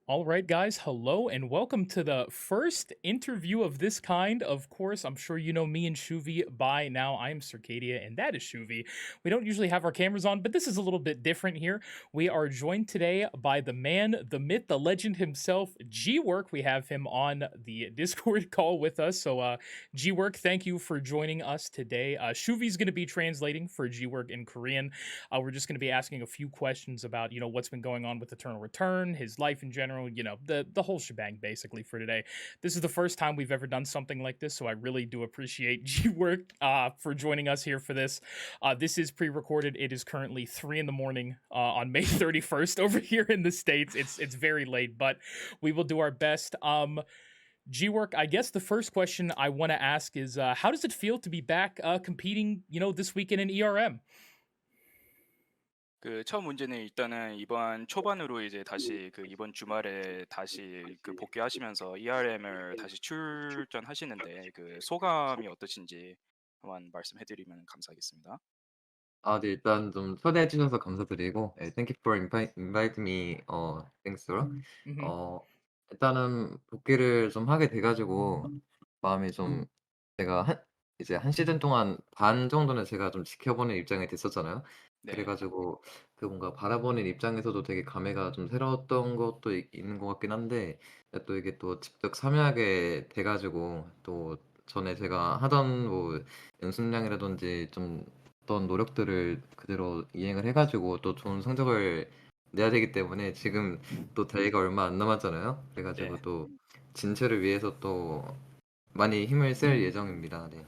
All right, guys, hello and welcome to the first interview of this kind. Of course, I'm sure you know me and Shuvi by now. I'm Circadia, and that is Shuvi. We don't usually have our cameras on, but this is a little bit different here. We are joined today by the man, the myth, the legend himself, Gwork. We have him on the Discord call with us. So, Gwork, thank you for joining us today. Shuvi's going to be translating for Gwork in Korean. We're just going to be asking a few questions about, what's been going on with Eternal Return, his life in general, the whole shebang basically for today. This is the first time we've ever done something like this, so I really do appreciate Gwork for joining us here for this. This is pre-recorded. It is currently 3 in the morning on May 31st over here in the States. It's very late, but we will do our best. Gwork, I guess the first question I want to ask is, how does it feel to be back competing, this weekend in ERM? 첫 문제는 일단은 이번 초반으로 이제 다시 이번 주말에 다시 복귀하시면서 ERM을 다시 출전하시는데 소감이 어떠신지 한번 말씀해 드리면 감사하겠습니다. 네. 일단 좀 초대해 주셔서 감사드리고 thank you for invite me thanks bro. Mhm. 어 일단은 복귀를 좀 하게 돼 가지고 마음이 좀 제가 이제 한 시즌 동안 반 정도는 제가 좀 지켜보는 입장이 됐었잖아요. 그래 네. 가지고 뭔가 바라보는 입장에서도 되게 감회가 좀 새로웠던 것도 있는 것 같긴 한데 또 이게 또 직접 참여하게 돼 가지고 또 전에 제가 하던 뭐 연습량이라든지 좀 어떤 노력들을 그대로 이행을 해 가지고 또 좋은 성적을 내야 되기 때문에 지금 또 대회가 얼마 안 남았잖아요. 그래 네. 가지고 또 진출을 위해서 또 많이 힘을 쓸 예정입니다. 네.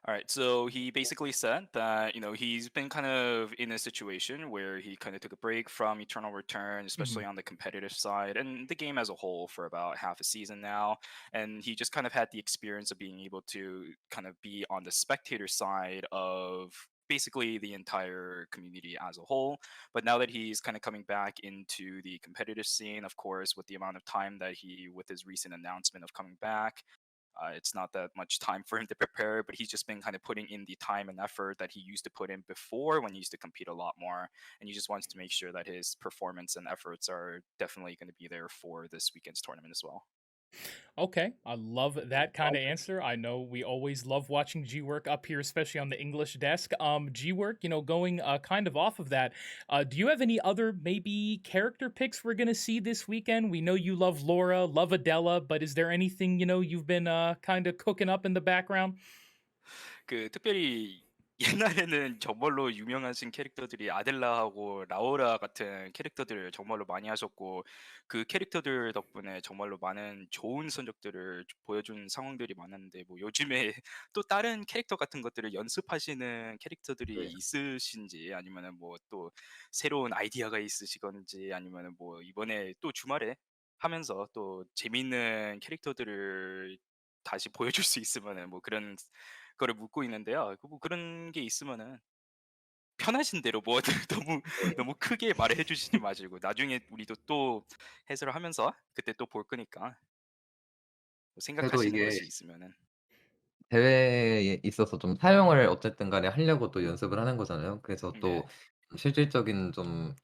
All right. So he basically said that, he's been kind of in a situation where he kind of took a break from Eternal Return, especially Mhm. on the competitive side and the game as a whole for about half a season now. And he just kind of had the experience of being able to kind of be on the spectator side of basically the entire community as a whole. But now that he's kind of coming back into the competitive scene, of course, with the amount of time that with his recent announcement of coming back, it's not that much time for him to prepare, but he's just been kind of putting in the time and effort that he used to put in before when he used to compete a lot more. And he just wants to make sure that his performance and efforts are definitely going to be there for this weekend's tournament as well. Okay, I love that kind of answer. I know we always love watching Gwork up here, especially on the English desk. Gwork, going kind of off of that. Do you have any other maybe character picks we're gonna see this weekend? We know you love Laura, love Adela, but is there anything you've been kind of cooking up in the background? 특별히 옛날에는 정말로 유명하신 캐릭터들이 아델라하고 라우라 같은 캐릭터들을 정말로 많이 하셨고 그 캐릭터들 덕분에 정말로 많은 좋은 성적들을 보여준 상황들이 많았는데 뭐 요즘에 또 다른 캐릭터 같은 것들을 연습하시는 캐릭터들이 네. 있으신지 아니면은 뭐 또 새로운 아이디어가 있으시건지 아니면은 뭐 이번에 또 주말에 하면서 또 재미있는 캐릭터들을 다시 보여줄 수 있으면은 뭐 그런 거를 묻고 있는데요. 뭐 그런 게 있으면은 편하신 대로 뭐 너무 네. 너무 크게 말해 주시지 마시고 나중에 우리도 또 해설을 하면서 그때 또 볼 거니까 뭐 그래도 생각하시는 이게 것이 있으면은. 대회에 있어서 좀 사용을 어쨌든 간에 하려고 또 연습을 하는 거잖아요. 그래서 네. 또 실질적인 좀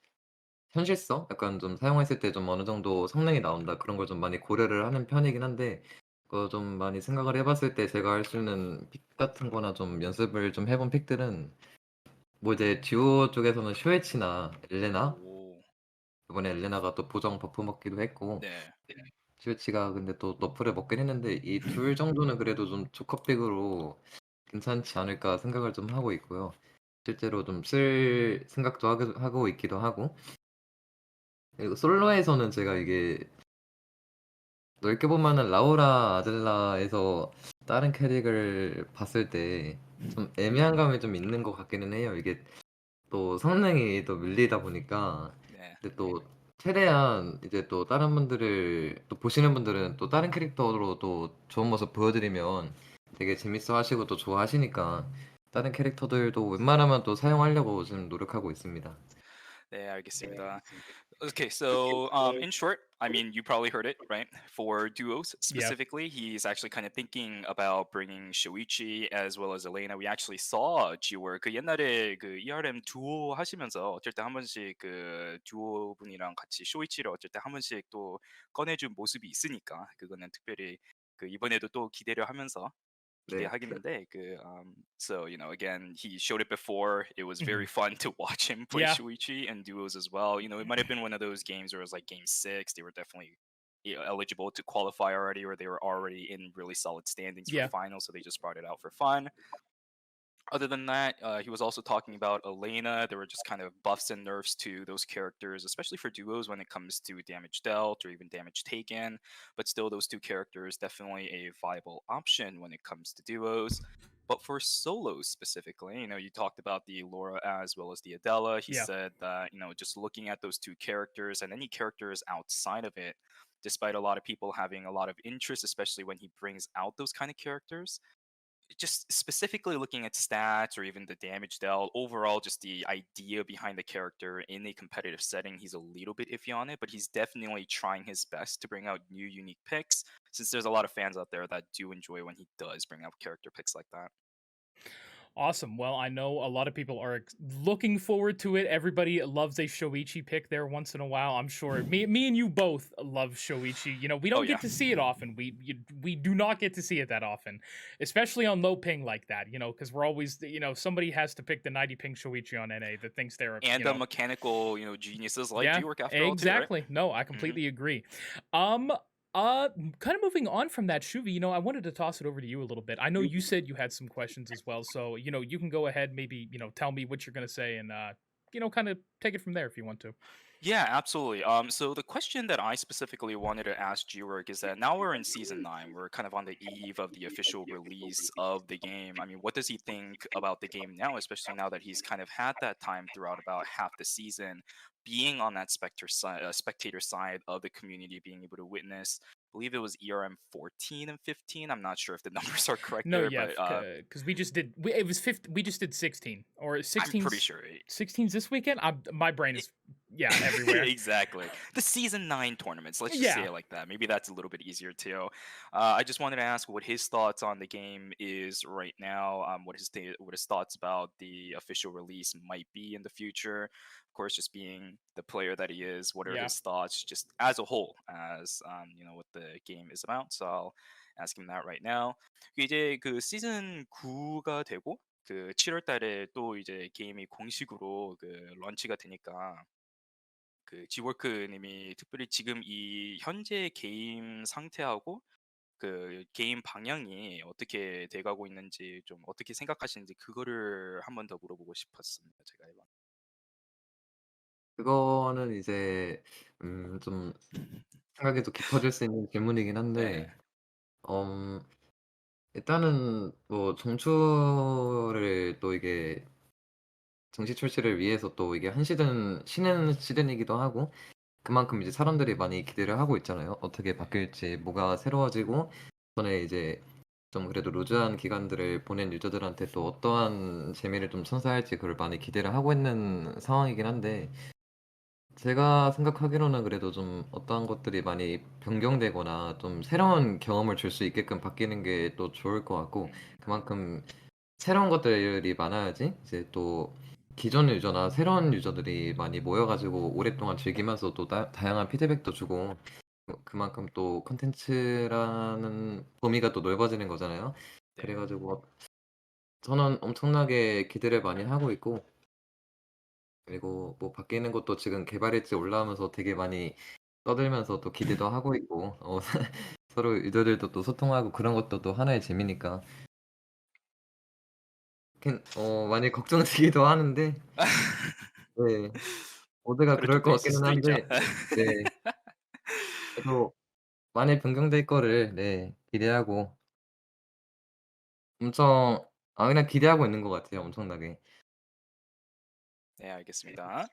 현실성? 약간 좀 사용했을 때 좀 어느 정도 성능이 나온다 그런 걸 좀 많이 고려를 하는 편이긴 한데 그거 좀 많이 생각을 해 봤을 때 제가 할 수 있는 픽 같은 거나 좀 연습을 좀 해본 픽들은 뭐 이제 듀오 쪽에서는 쇼에치나 엘레나 오. 이번에 엘레나가 또 보정 버프 먹기도 했고 네. 쇼에치가 근데 또 너프를 먹긴 했는데 이 둘 정도는 그래도 좀 조커픽으로 괜찮지 않을까 생각을 좀 하고 있고요. 실제로 좀 쓸 생각도 하고 있기도 하고 그리고 솔로에서는 제가 이게 넓게 보면은 라우라 아젤라에서 다른 캐릭을 봤을 때 좀 애매한 감이 좀 있는 것 같기는 해요. 이게 또 성능이 또 밀리다 보니까 네. 근데 또 최대한 이제 또 다른 분들을 또 보시는 분들은 또 다른 캐릭터로 또 좋은 모습 보여드리면 되게 재밌어 하시고 또 좋아하시니까 다른 캐릭터들도 웬만하면 또 사용하려고 지금 노력하고 있습니다. 네, 알겠습니다. Okay, so in short, I mean, you probably heard it, right? For duos Yeah. specifically, he's actually kind of thinking about bringing Shoichi as well as Elena. We actually saw Gwork 그 옛날에 그 ERM 두오 하시면서 어쩔 때 한 번씩 그 두오 분이랑 같이 쇼이치를 어쩔 때 한 번씩 또 꺼내준 모습이 있으니까 그거는 특별히 그 이번에도 또 기대를 하면서 네. 기대하겠는데 so again he showed it before. It was very Mhm. fun to watch him play Yeah. Shuichi and duos as well. It might have been one of those games where it was like game 6, they were definitely eligible to qualify already, or they were already in really solid standings for Yeah. finals, so they just brought it out for fun. Other than that, he was also talking about Elena. There were just kind of buffs and nerfs to those characters, especially for duos when it comes to damage dealt or even damage taken. But still, those two characters definitely a viable option when it comes to duos. But for solos specifically, you talked about the Laura as well as the Adela. He Yeah. said that, just looking at those two characters and any characters outside of it, despite a lot of people having a lot of interest, especially when he brings out those kind of characters, just specifically looking at stats or even the damage dealt, overall, just the idea behind the character in a competitive setting, he's a little bit iffy on it, but he's definitely trying his best to bring out new, unique picks, since there's a lot of fans out there that do enjoy when he does bring out character picks like that. Awesome. Well, I know a lot of people are looking forward to it. Everybody loves a Shoichi pick there once in a while. I'm sure me and you both love Shoichi. We Oh, don't yeah. get to see it often. We do not get to see it that often, especially on low ping like that. Because we're always somebody has to pick the 90 ping Shoichi on NA that thinks they're And the mechanical, geniuses like yeah, Gwork after all, too, right? exactly. No, I Hmm. completely agree. Um, kind of moving on from that, Shuvi, I wanted to toss it over to you a little bit. I know you said you had some questions as well, so you can go ahead, maybe tell me what you're gonna say, and kind of take it from there if you want to. Yeah, absolutely. So the question that I specifically wanted to ask Gwork is that now we're in season 9. We're kind of on the eve of the official release of the game. I mean, what does he think about the game now, especially now that he's kind of had that time throughout about half the season, being on that spectator side of the community, being able to witness. I believe it was ERM 14 and 15. I'm not sure if the numbers are correct No, there, yeah, but because it was 50, we just did 16 or I'm pretty 16's sure. 16's this weekend. My brain is yeah everywhere. Exactly. The season 9 tournaments, let's just say Yeah, it like that. Maybe that's a little bit easier too. I just wanted to ask what his thoughts on the game is right now. What his thoughts about the official release might be in the future. Of course, just being the player that he is, what are yeah. his thoughts just as a whole, as what the game is about. So I'll ask him that right now. 이제 그 시즌 9가 되고 그 7월 달에 또 이제 게임이 공식으로 그 런치가 되니까 그 지워크 님이 특별히 지금 이 현재 게임 상태하고 그 게임 방향이 어떻게 돼 가고 있는지 좀 어떻게 생각하시는지 그거를 한 번 더 물어보고 싶었습니다, 제가 이번. 그거는 이제 좀 생각이 더 깊어질 수 있는 질문이긴 네. 한데 음 일단은 뭐 정추를 또 이게 정시 출시를 위해서 또 이게 한 시즌 쉬는 시즌이기도 하고 그만큼 이제 사람들이 많이 기대를 하고 있잖아요. 어떻게 바뀔지 뭐가 새로워지고 이번에 이제 좀 그래도 루즈한 기간들을 보낸 유저들한테 또 어떠한 재미를 좀 선사할지 그걸 많이 기대를 하고 있는 상황이긴 한데 제가 생각하기로는 그래도 좀 어떠한 것들이 많이 변경되거나 좀 새로운 경험을 줄 수 있게끔 바뀌는 게 또 좋을 것 같고 그만큼 새로운 것들이 많아야지 이제 또 기존 유저나 새로운 유저들이 많이 모여 가지고 오랫동안 즐기면서 또 다양한 피드백도 주고 그만큼 또 콘텐츠라는 범위가 또 넓어지는 거잖아요. 그래 네. 가지고 저는 엄청나게 기대를 많이 하고 있고 그리고 뭐 바뀌는 것도 지금 개발일지 올라오면서 되게 많이 떠들면서 또 기대도 하고 있고 서로 유저들도 또 소통하고 그런 것도 또 하나의 재미니까 많이 걱정되기도 하는데 네. 모두가 그렇게 그럴 것 되실 같기는 수도 있죠. 한데 네. 그래도 많이 변경될 거를 네 기대하고 엄청 그냥 기대하고 있는 것 같아요 엄청나게. 네, 알겠습니다.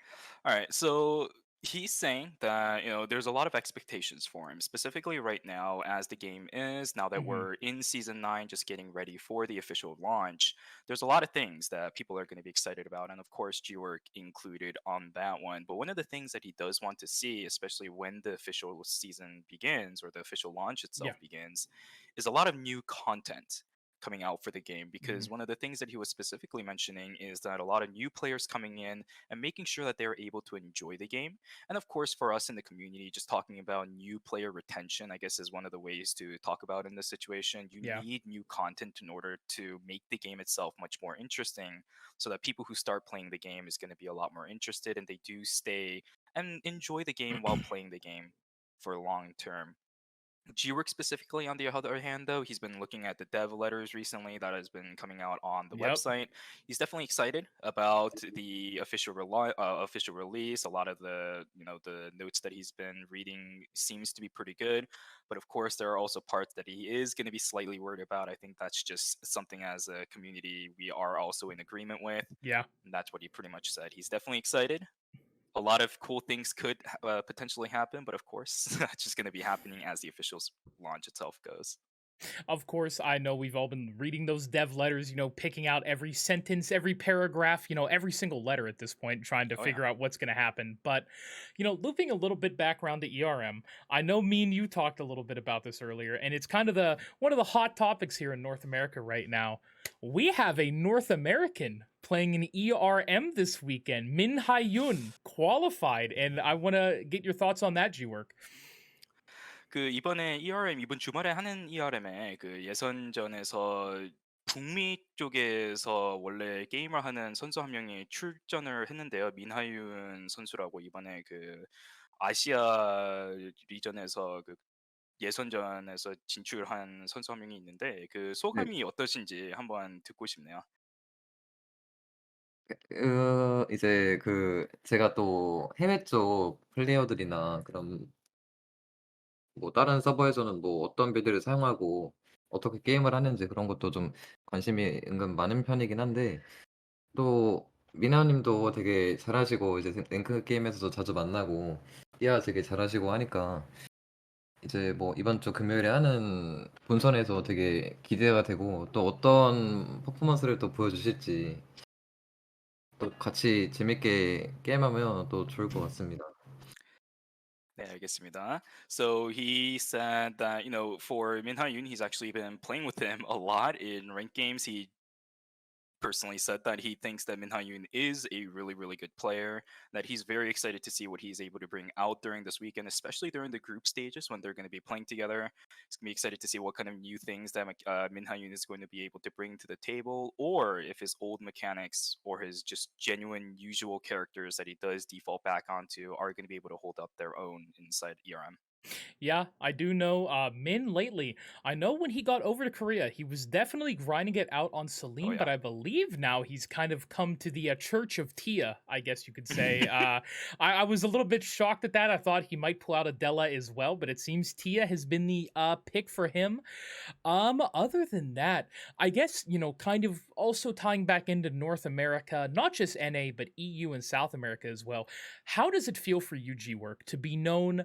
Alright, so He's saying that, there's a lot of expectations for him, specifically right now, as the game is, now that Mhm. we're in season 9, just getting ready for the official launch. There's a lot of things that people are going to be excited about. And of course, Gwork included on that one. But one of the things that he does want to see, especially when the official season begins or the official launch Yeah. itself begins, is a lot of new content coming out for the game. Mhm. Because one of the things that he was specifically mentioning is that a lot of new players coming in and making sure that they're able to enjoy the game. And of course, for us in the community, just talking about new player retention, I guess, is one of the ways to talk about in this situation. You Yeah. need new content in order to make the game itself much more interesting, so that people who start playing the game is going to be a lot more interested and they do stay and enjoy the game while playing the game for long term. Gwork specifically, on the other hand, though, he's been looking at the dev letters recently that has been coming out on the Yep. website. He's definitely excited about the official release. A lot of the notes that he's been reading seems to be pretty good, but of course there are also parts that he is going to be slightly worried about. I think that's just something as a community we are also in agreement with, Yeah. and that's what he pretty much said. He's definitely excited. A lot of cool things could potentially happen, but of course, that's just going to be happening as the official launch itself goes. Of course, I know we've all been reading those dev letters, picking out every sentence, every paragraph, every single letter at this point, trying to Oh yeah. figure out what's going to happen. But, looping a little bit back around to ERM, I know me and you talked a little bit about this earlier, and it's kind of the one of the hot topics here in North America right now. We have a North American playing an ERM this weekend. Min Hai Yun qualified, and I want to get your thoughts on that, G Work. 그 이번에 ERM 이번 주말에 하는 ERM에 그 예선전에서 북미 쪽에서 원래 게임을 하는 선수 한 명이 출전을 했는데요. 민하윤 선수라고 이번에 그 아시아 리전에서 그 예선전에서 진출한 선수 한 명이 있는데 그 네. 소감이 어떠신지 한번 듣고 싶네요. 이제 제가 또 해외 쪽 플레이어들이나 그런 뭐 다른 서버에서는 뭐 어떤 빌드를 사용하고 어떻게 게임을 하는지 그런 것도 좀 관심이 은근 많은 편이긴 한데 또 미나 님도 되게 잘하시고 이제 랭크 게임에서도 자주 만나고 띠아 되게 잘하시고 하니까 이제 뭐 이번 주 금요일에 하는 본선에서 되게 기대가 되고 또 어떤 퍼포먼스를 또 보여주실지 또 같이 재밌게 게임하면 또 좋을 것 같습니다. 네, 알겠습니다. So he said that, for Min Ha-yoon, he's actually been playing with him a lot in ranked games. He personally said that he thinks that Min Ha-yoon is a really, really good player, that he's very excited to see what he's able to bring out during this weekend, especially during the group stages when they're going to be playing together. He's going to be excited to see what kind of new things that Min Ha-yoon is going to be able to bring to the table, or if his old mechanics or his just genuine usual characters that he does default back onto are going to be able to hold up their own inside ERM. Yeah, I do know Min lately. I know when he got over to Korea, he was definitely grinding it out on Oh, Celine, but yeah. I believe now he's kind of come to the Church of Tia, I guess you could say. I was a little bit shocked at that. I thought he might pull out Adela as well, but it seems Tia has been the pick for him. Other than that, I guess, kind of also tying back into North America, not just NA, but EU and South America as well. How does it feel for UG Work to be known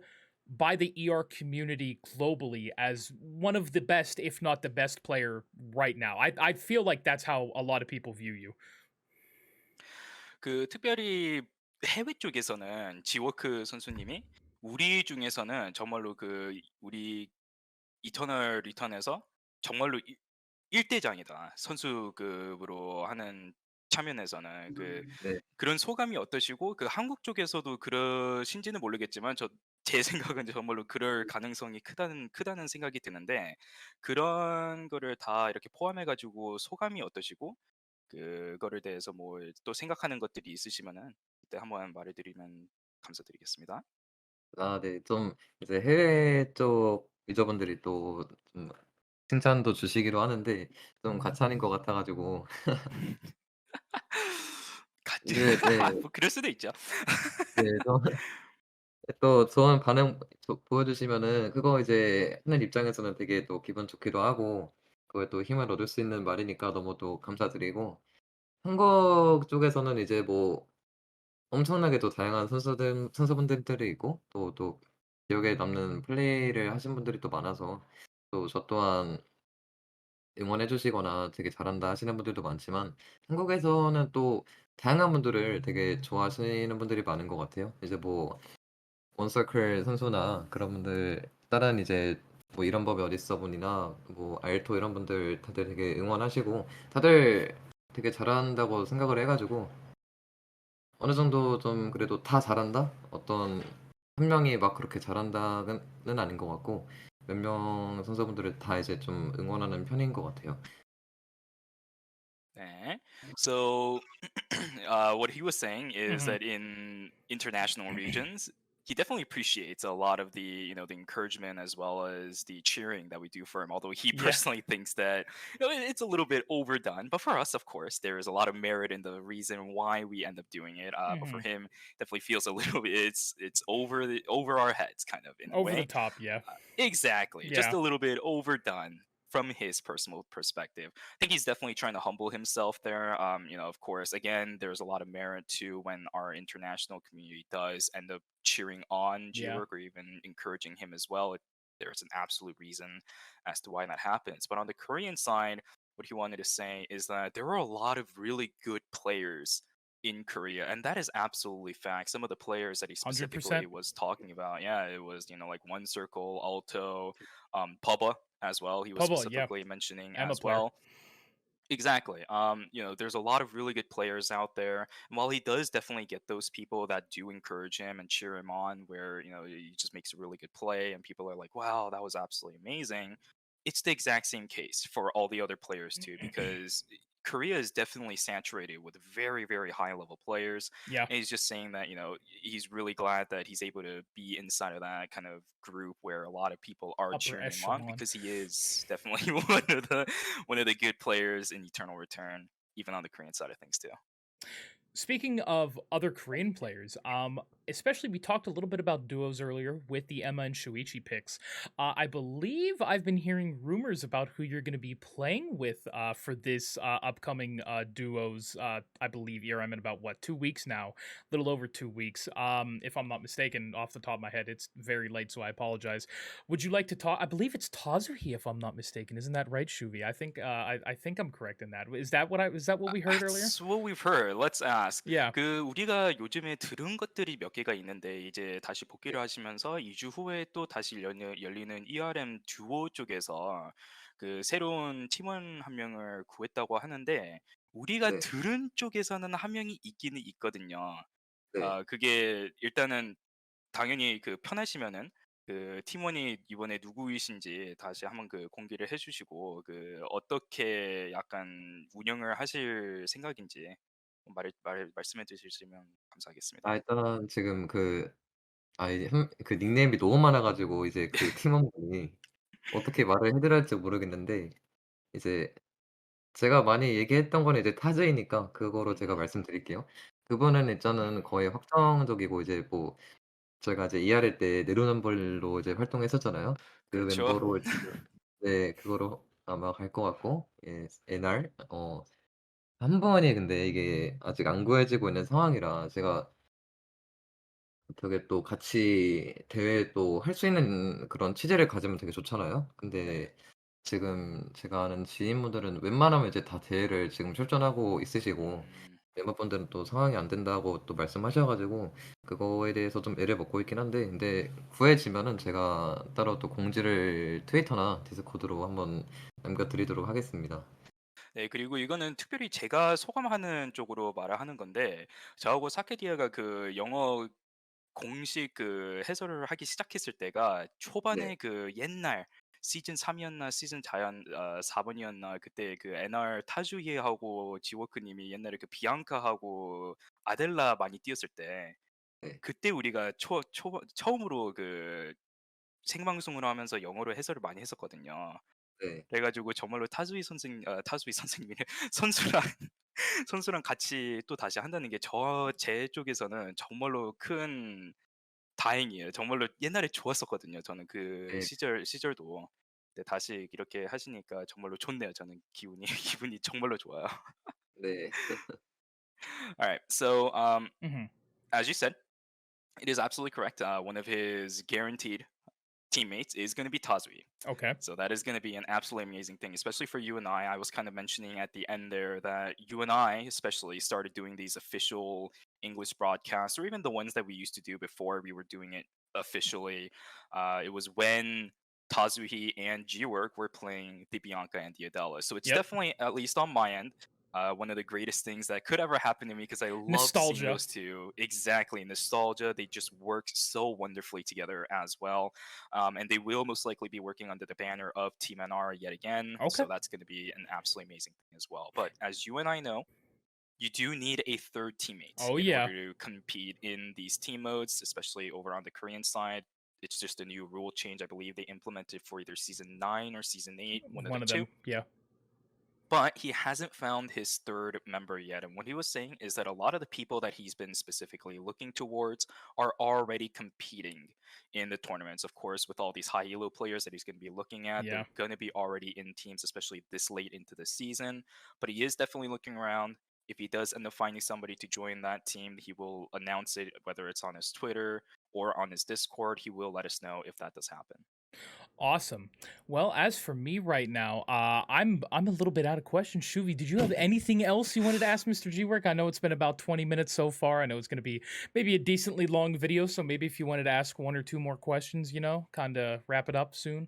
by the ER community globally as one of the best, if not the best player right now? I feel like that's how a lot of people view you. 특별히 해외 쪽에서는 지워크 선수님이 우리 중에서는 정말로 우리 이터널 리턴에서 정말로 1대장이다. 선수급으로 하는 차면에서는 네. 그런 소감이 어떠시고 한국 쪽에서도 그러신지는 모르겠지만 제 생각은 정말로 그럴 가능성이 크다는 생각이 드는데, 그런 거를 다 이렇게 포함해 가지고 소감이 어떠시고 그거를 대해서 뭐 또 생각하는 것들이 있으시면은 그때 한번 말해 드리면 감사드리겠습니다. 아 네. 좀 이제 해외 쪽 유저분들이 또 좀 칭찬도 주시기도 하는데 좀 가차는 것 같아 가지고 같이 근데 네. 뭐 그럴 수도 있죠. 네. 좀 또 좋은 반응 보여주시면은 그거 이제 하는 입장에서는 되게 또 기분 좋기도 하고 그거에 또 힘을 얻을 수 있는 말이니까 너무 또 감사드리고 한국 쪽에서는 이제 뭐 엄청나게 또 다양한 선수분들이 있고 또 기억에 남는 플레이를 하신 분들이 또 많아서 또 저 또한 응원해 주시거나 "되게 잘한다." 하시는 분들도 많지만 한국에서는 또 다양한 분들을 되게 좋아하시는 분들이 많은 것 같아요. 이제 뭐 원서클 선수나 그런 분들 다른 이제 뭐 이런 법이 어딨어 분이나 뭐 알토 이런 분들 다들 되게 응원하시고 다들 되게 잘한다고 생각을 해 가지고 어느 정도 좀 그래도 다 잘한다? 어떤 한 명이 막 그렇게 잘한다는 아닌 것 같고 몇 명 선수분들을 다 이제 좀 응원하는 편인 것 같아요. Eh? So, what he was saying is Hmm. that in international regions, he definitely appreciates a lot of the the encouragement as well as the cheering that we do for him. Although he Yeah. personally thinks that it's a little bit overdone, but for us, of course, there is a lot of merit in the reason why we end up doing it. But for Hmm. him, definitely feels a little bit it's over our heads, kind of in a Over the way. top. Yeah. Exactly, just Yeah. a little bit overdone from his personal perspective. I think he's definitely trying to humble himself there. Of course, again, there's a lot of merit to when our international community does end up cheering on Yeah. Gwork or even encouraging him as well. There's an absolute reason as to why that happens. But on the Korean side, what he wanted to say is that there are a lot of really good players in Korea, and that is absolutely fact. Some of the players that he specifically 100%. was talking about, yeah, it was like One Circle, Alto, Pubba as well. He was Pubble. Yeah. specifically mentioning I'm a as player. well. Exactly. There's a lot of really good players out there. And while he does definitely get those people that do encourage him and cheer him on, where, he just makes a really good play and people are like, wow, that was absolutely amazing. It's the exact same case for all the other players too, because Korea is definitely saturated with very, very high level players. Yeah. And he's just saying that, he's really glad that he's able to be inside of that kind of group where a lot of people are Upper cheering him on echelon. because he is definitely one of the good players in Eternal Return, even on the Korean side of things too. Speaking of other Korean players, especially we talked a little bit about duos earlier with the Emma and Shuichi picks. I believe I've been hearing rumors about who you're going to be playing with for this upcoming duos. I believe here I'm in about what 2 weeks now, a little over 2 weeks. If I'm not mistaken, off the top of my head, it's very late, so I apologize. Would you like to talk? I believe it's Tazuhi, if I'm not mistaken. Isn't that right, Shuvi? I think I'm correct in that. Is that what we heard earlier? That's what we've heard. Let's ask. Yeah. 우리가 요즘에 들은 것들이 몇 개가 있는데 이제 다시 복귀를 하시면서 2주 후에 또 다시 열리는 ERM 듀오 쪽에서 그 새로운 팀원 한 명을 구했다고 하는데 우리가 네. 들은 쪽에서는 한 명이 있기는 있거든요. 네. 그게 일단은 당연히 편하시면은 그 팀원이 이번에 누구이신지 다시 한번 공개를 해 주시고 어떻게 약간 운영을 하실 생각인지 말씀해 주시면 감사하겠습니다. 일단 지금 그 닉네임이 너무 많아 가지고 이제 그 팀원분이 어떻게 말을 해 드려야 할지 모르겠는데 이제 제가 많이 얘기했던 거는 이제 타즈이니까 그거로 제가 음. 말씀드릴게요. 그분은 일단은 거의 확정적이고 이제 뭐 저희가 이제 ERL 때 내로남불로 이제 활동했었잖아요. 그 그렇죠. 멤버로 지금 네 그거로 아마 갈 것 같고 NR 한 번이 근데 이게 아직 안 구해지고 있는 상황이라 제가 되게 또 같이 대회 또 할 수 있는 그런 취지를 가지면 되게 좋잖아요. 네. 근데 지금 제가 아는 지인분들은 웬만하면 이제 다 대회를 지금 출전하고 있으시고 음. 멤버분들은 또 상황이 안 된다고 또 말씀하셔 가지고 그거에 대해서 좀 애를 먹고 있긴 한데 근데 구해지면은 제가 따로 또 공지를 트위터나 디스코드로 한번 남겨 드리도록 하겠습니다. 네, 그리고 이거는 특별히 제가 소감하는 쪽으로 말을 하는 건데 저하고 사케디아가 영어 공식 해설을 하기 시작했을 때가 네. 초반에 옛날 시즌 3이었나 시즌 4번이었나 그때 NR 타주히하고 지워크 님이 옛날에 비앙카하고 아델라 많이 뛰었을 때 네. 그때 우리가 처음으로 생방송을 하면서 영어로 해설을 많이 했었거든요. 네. 그래 가지고 정말로 타주이 선생님이래. 선수랑 선수랑 같이 또 다시 한다는 게 제 쪽에서는 정말로 큰 다행이에요. 정말로 옛날에 좋았었거든요. 저는 그 네. 시절도. 근데 다시 이렇게 하시니까 정말로 좋네요. 저는 기분이 기분이 정말로 좋아요. 네. Alright. So Mhm. as you said, it is absolutely correct. One of his guaranteed teammates is going to be Tazui. Okay. So that is going to be an absolutely amazing thing, especially for you and I. I was kind of mentioning at the end there that you and I, especially, started doing these official English broadcasts, or even the ones that we used to do before we were doing it officially. It was when Tazuhi and Gwork were playing the Bianca and the Adela. So it's Yep. definitely, at least on my end, one of the greatest things that could ever happen to me because I love seeing Nostalgia. those two. Exactly, nostalgia. They just work so wonderfully together as well. And they will most likely be working under the banner of Team NR yet again. Okay. So that's going to be an absolutely amazing thing as well. But as you and I know, you do need a third teammate Oh in yeah. order to compete in these team modes, especially over on the Korean side. It's just a new rule change, I believe they implemented for either season 9 or season 8, one of the One of two. them. Yeah. But he hasn't found his third member yet. And what he was saying is that a lot of the people that he's been specifically looking towards are already competing in the tournaments. Of course, with all these high elo players that he's going to be looking at, Yeah. they're going to be already in teams, especially this late into the season. But he is definitely looking around. If he does end up finding somebody to join that team, he will announce it, whether it's on his Twitter or on his Discord. He will let us know if that does happen. Awesome. Well, as for me right now, I'm a little bit out of question. Shuvi, did you have anything else you wanted to ask Mr. Gwork? I know it's been about 20 minutes so far. I know it's going to be maybe a decently long video, so maybe if you wanted to ask one or two more questions, kind of wrap it up soon.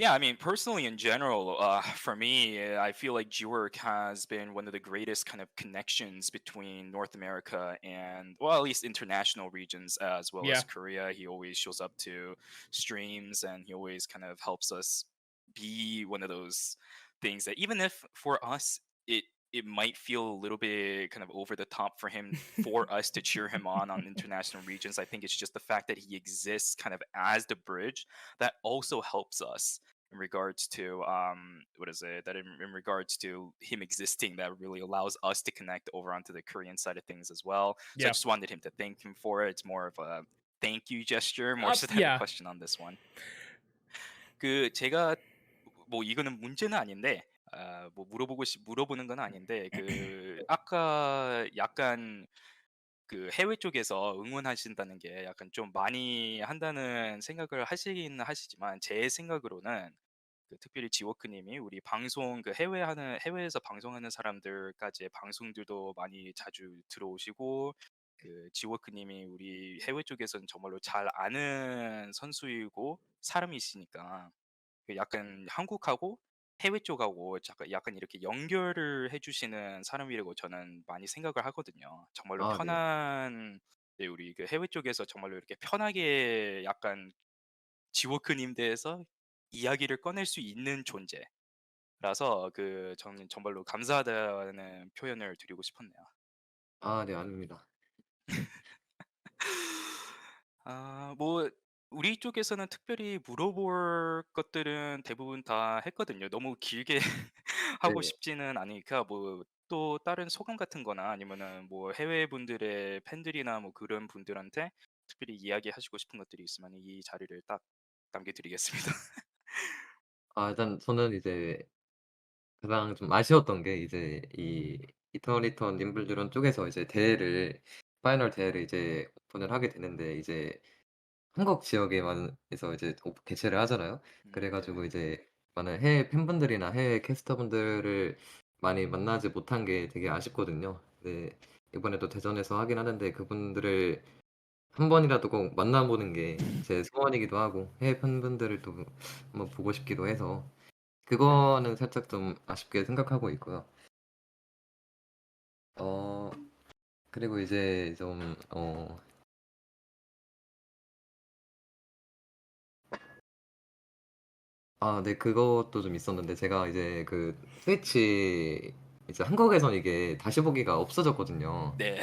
Yeah, I mean, personally, in general, for me, I feel like Gwork has been one of the greatest kind of connections between North America and, well, at least international regions as well as Yeah. Korea. He always shows up to streams and he always kind of helps us be one of those things that, even if for us, it might feel a little bit kind of over the top for us to cheer him on international regions. I think it's just the fact that he exists kind of as the bridge that also helps us in regards to what is it that in regards to him existing, that really allows us to connect over onto the Korean side of things as well. So I Yeah. just wanted him to thank him for it. It's more of a thank you gesture more so than a Yeah. question on this one. 제가 뭐 이거는 문제는 아닌데, 뭐 물어보는 건 아닌데, 아까 약간 해외 쪽에서 응원하신다는 게 약간 좀 많이 한다는 생각을 하시긴 하시지만, 제 생각으로는 특별히 지워크님이 우리 방송, 해외에서 방송하는 사람들까지의 방송들도 많이 자주 들어오시고, 지워크님이 우리 해외 쪽에서는 정말로 잘 아는 선수이고 사람이시니까, 약간 한국하고 해외 쪽하고 약간 이렇게 연결을 해주시는 사람이라고 저는 많이 생각을 하거든요. 정말로 아 네. 편한, 네, 우리 해외 쪽에서 정말로 이렇게 편하게 약간 지워크님 대해서 이야기를 꺼낼 수 있는 존재라서, 저는 정말로 감사하다는 표현을 드리고 싶었네요. 아 네 아닙니다. 뭐 우리 쪽에서는 특별히 물어볼 것들은 대부분 다 했거든요. 너무 길게 하고 네. 싶지는 않으니까, 뭐 또 다른 소감 같은 거나 아니면은 뭐 해외 분들의 팬들이나 뭐 그런 분들한테 특별히 이야기하시고 싶은 것들이 있으면 이 자리를 딱 남겨 드리겠습니다. 아 일단 저는 이제 가장 좀 아쉬웠던 게 이제 이 이터리턴 님블드론 쪽에서 이제 파이널 대회를 이제 오픈을 하게 되는데 이제 한국 지역에만 에서 이제 개최를 하잖아요. 그래 네네. 가지고 이제 많은 해외 팬분들이나 해외 캐스터분들을 많이 만나지 못한 게 되게 아쉽거든요. 네. 이번에도 대전에서 하긴 하는데 그분들을 한 번이라도 꼭 만나 보는 게 제 소원이기도 하고 해외 팬분들을 또 한번 보고 싶기도 해서 그거는 살짝 좀 아쉽게 생각하고 있고요. 어 그리고 이제 좀 아 네 그것도 좀 있었는데 제가 이제 스위치 이제 한국에선 이게 다시 보기가 없어졌거든요. 네.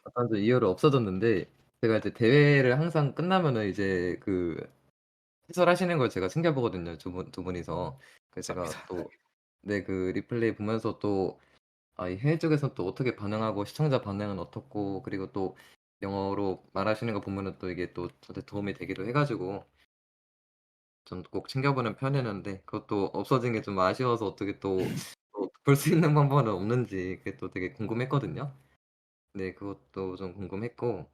어떤 이유로 없어졌는데 제가 이제 대회를 항상 끝나면은 이제 해설하시는 걸 제가 챙겨 보거든요, 두 분이서. 그래서 제가 감사합니다. 또 네 리플레이 보면서 또 이 해외 쪽에서 또 어떻게 반응하고 시청자 반응은 어떻고 그리고 또 영어로 말하시는 거 보면은 또 이게 또 저한테 도움이 되기도 해 가지고 전 꼭 챙겨 보는 편이었는데 그것도 없어진 게 좀 아쉬워서 어떻게 또 볼 수 있는 방법은 없는지 그게 또 되게 궁금했거든요. 네 그것도 좀 궁금했고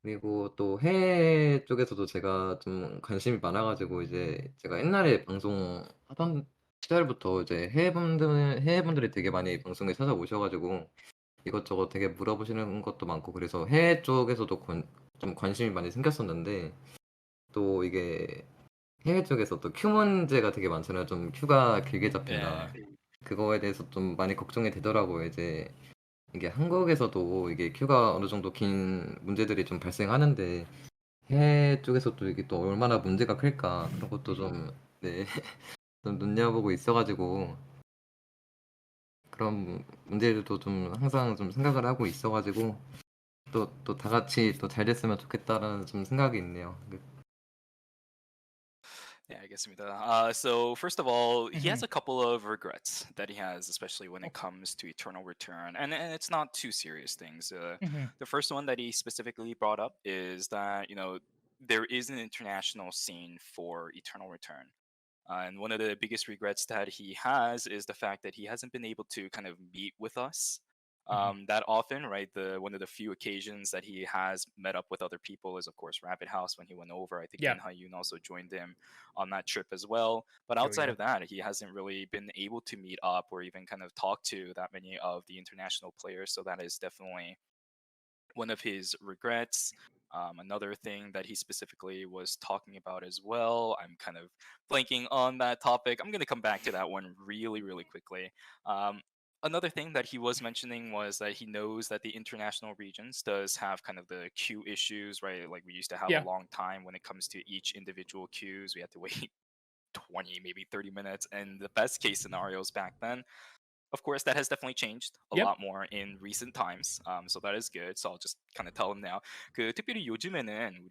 그리고 또 해외 쪽에서도 제가 좀 관심이 많아 가지고 이제 제가 옛날에 방송하던 시절부터 이제 해외분들이 되게 많이 방송에 찾아오셔 가지고 이것저것 되게 물어보시는 것도 많고 그래서 해외 쪽에서도 좀 관심이 많이 생겼었는데 또 이게 해외 쪽에서 또 큐 문제가 되게 많잖아요. 좀 큐가 길게 잡힌다. 네. 그거에 대해서 좀 많이 걱정이 되더라고요. 이제 이게 한국에서도 이게 큐가 어느 정도 긴 문제들이 좀 발생하는데 해외 쪽에서도 이게 또 얼마나 문제가 클까 그런 것도 좀 네 좀 눈여보고 있어 가지고 그런 문제들도 좀 항상 좀 생각을 하고 있어 가지고 또 다 같이 또 잘 됐으면 좋겠다라는 좀 생각이 있네요. 그 Yeah, 알겠습니다. So first of all, he has Hmm. a couple of regrets that he has, especially when it Okay. comes to Eternal Return, and it's not too serious things. Hmm. The first one that he specifically brought up is that there is an international scene for Eternal Return. And one of the biggest regrets that he has is the fact that he hasn't been able to kind of meet with us Hmm. that often, right? The one of the few occasions that he has met up with other people is, of course, Rabbit House when he went over. I think Yeah. Min Hyun also joined him on that trip as well. But There we outside go. of that, he hasn't really been able to meet up or even kind of talk to that many of the international players. So that is definitely one of his regrets. Another thing that he specifically was talking about as well, I'm kind of blanking on that topic. I'm going to come back to that one really, really quickly. Um, Another thing that he was mentioning was that he knows that the international regions does have kind of the queue issues, right? Like we used to have a Yeah. long time when it comes to each individual queues. We had to wait 20, maybe 30 minutes. And the best case scenarios back then, of course, that has definitely changed a Yep. lot more in recent times. So that is good. So I'll just kind of tell him now. 특별히 요즘에는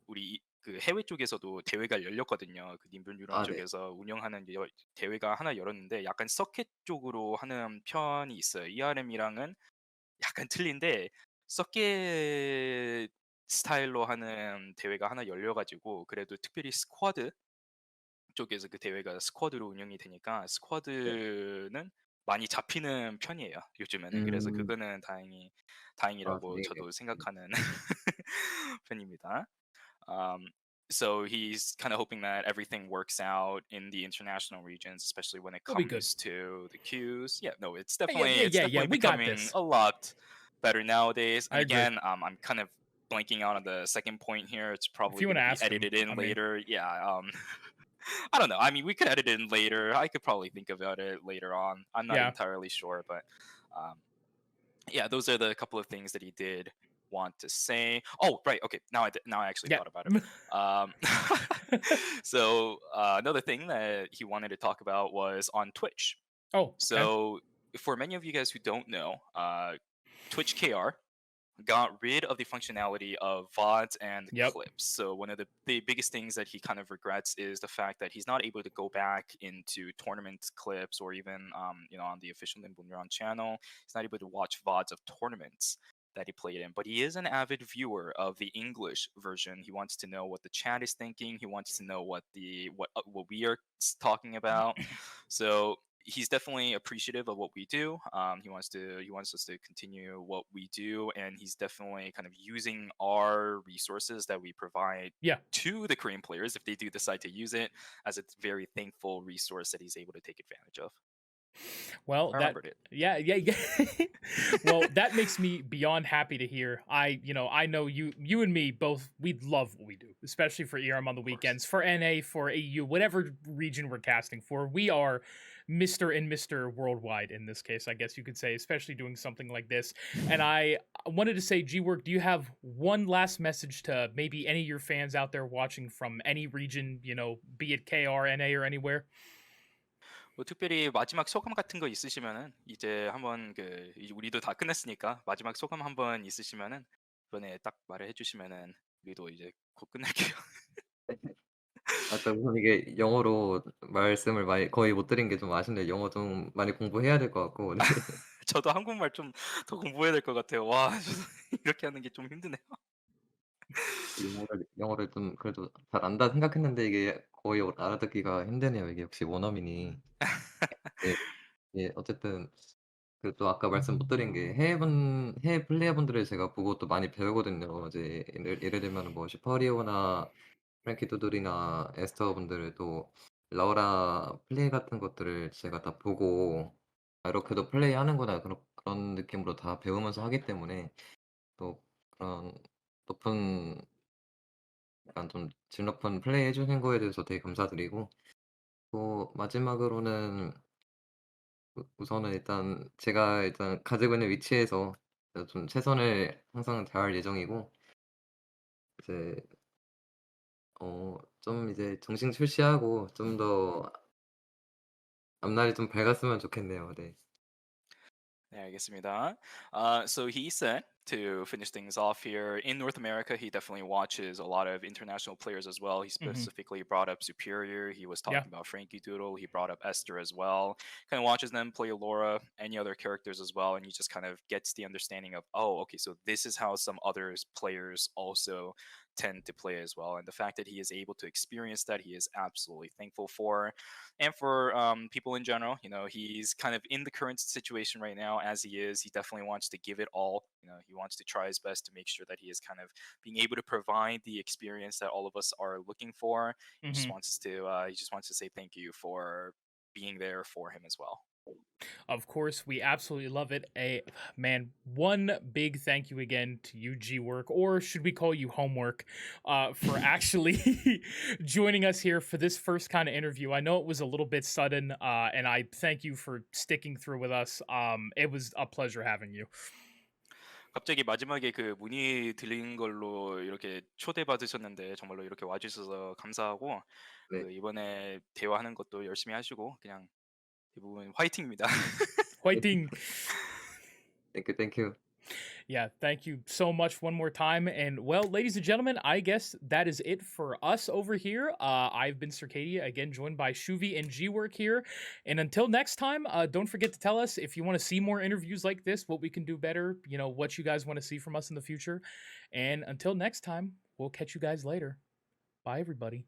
우리 해외 쪽에서도 대회가 열렸거든요. 그 님블 유럽 아 네. 쪽에서 운영하는 대회가 하나 열었는데 약간 서킷 쪽으로 하는 편이 있어요. ERM이랑은 약간 틀린데 서킷 스타일로 하는 대회가 하나 열려가지고 그래도 특별히 스쿼드 쪽에서 그 대회가 스쿼드로 운영이 되니까 네. 스쿼드는 많이 잡히는 편이에요, 요즘에는. 그래서 음. 그거는 아 다행이라고 다행이네요. 저도 생각하는 편입니다. Um, so he's kind of hoping that everything works out in the international regions, especially when it We'll be good. comes to the queues. Yeah, no, Yeah. Yeah. it's Yeah. Yeah. definitely We got becoming this. a lot better nowadays. I And agree. again, I'm kind of blanking out on the second point here. It's If probably you want going to to be ask him, edited in I mean, later. Yeah, I don't know. I mean, we could edit it in later. I could probably think about it later on. I'm not yeah. entirely sure, but um, yeah, those are the couple of things that he did want to say. Oh, right. Okay. Now I actually Yeah. thought about it. Um, another thing that he wanted to talk about was on Twitch. Oh. Okay. So for many of you guys who don't know, Twitch KR got rid of the functionality of VODs and Yep. clips. So one of the biggest things that he kind of regrets is the fact that he's not able to go back into tournament clips or even on the official Nimbunron channel. He's not able to watch VODs of tournaments that he played in, but he is an avid viewer of the English version. He wants to know what the chat is thinking. He wants to know what we are talking about. So he's definitely appreciative of what we do. He wants us to continue what we do, and he's definitely kind of using our resources that we provide Yeah. to the Korean players if they do decide to use it as a very thankful resource that he's able to take advantage of. Well, I that remembered it. yeah, yeah, yeah. Well, that makes me beyond happy to hear. I know you and me both we love what we do, especially for ERM on the Of course. weekends, for NA, for AU, whatever region we're casting for. We are Mr. and Mr. Worldwide in this case, I guess you could say, especially doing something like this. And I wanted to say, Gwork, do you have one last message to maybe any of your fans out there watching from any region, be it KR, NA, or anywhere? 뭐 특별히 마지막 소감 같은 거 있으시면은 이제 한번 이제 우리도 다 끝냈으니까 마지막 소감 한번 있으시면은 이번에 딱 말을 해주시면은 우리도 이제 곧 끝낼게요. 또 우선 이게 영어로 말씀을 많이 거의 못 드린 게 좀 아쉽네요. 영어 좀 많이 공부해야 될 것 같고. 네. 저도 한국말 좀 더 공부해야 될 것 같아요. 와, 저도 이렇게 하는 게 좀 힘드네요. 영어를 좀 그래도 잘 안다 생각했는데 이게 거의 알아듣기가 힘드네요. 이게 역시 원어민이. 예. 예 어쨌든 그 또 아까 말씀 못 드린 게 해외 플레이어분들을 제가 보고 또 많이 배우거든요. 이제 예를 들면은 뭐 슈퍼리오나 프랭키 두들이나 에스더 분들을 또 라우라 플레이 같은 것들을 제가 다 보고 '아 이렇게도 플레이하는구나.' 그런 느낌으로 다 배우면서 하기 때문에 또 그런 높은 약간 좀 질 높은 플레이 해 주신 거에 대해서 되게 감사드리고 또 마지막으로는 우선은 일단 제가 일단 가지고 있는 위치에서 좀 최선을 항상 다할 예정이고 이제 좀 이제 정신 출시하고 좀 더 앞날이 좀 밝았으면 좋겠네요. 네. 네, 알겠습니다. So he said to finish things off here in North America, he definitely watches a lot of international players as well. He Hmm. specifically brought up Superior. He was Yeah. talking about Frankie Doodle. He brought up Esther as well. Kind of watches them play Laura, any other characters as well, and he just kind of gets the understanding of, oh, okay, so this is how some other players also tend to play as well. And the fact that he is able to experience that, he is absolutely thankful for. And for people in general, he's kind of in the current situation right now as he is. He definitely wants to give it all. He wants to try his best to make sure that he is kind of being able to provide the experience that all of us are looking for. Hmm. He just wants to say thank you for being there for him as well. Of course, we absolutely love it. Man, one big thank you again to you, Gwork, or should we call you Homework, for actually joining us here for this first kind of interview. I know it was a little bit sudden, and I thank you for sticking through with us. It was a pleasure having you. 갑자기 마지막에 그 문의 드린 걸로 이렇게 초대받으셨는데 정말로 이렇게 와주셔서 감사하고 네. 그 이번에 대화하는 것도 열심히 하시고 그냥 대부분 화이팅입니다. Whiting. 땡큐, 땡큐. Yeah, thank you so much one more time. And well, ladies and gentlemen, I guess that is it for us over here. I've been Circadia, again joined by Shuvi and Gwork here. And until next time, don't forget to tell us if you want to see more interviews like this, what we can do better, what you guys want to see from us in the future. And until next time, we'll catch you guys later. Bye, everybody.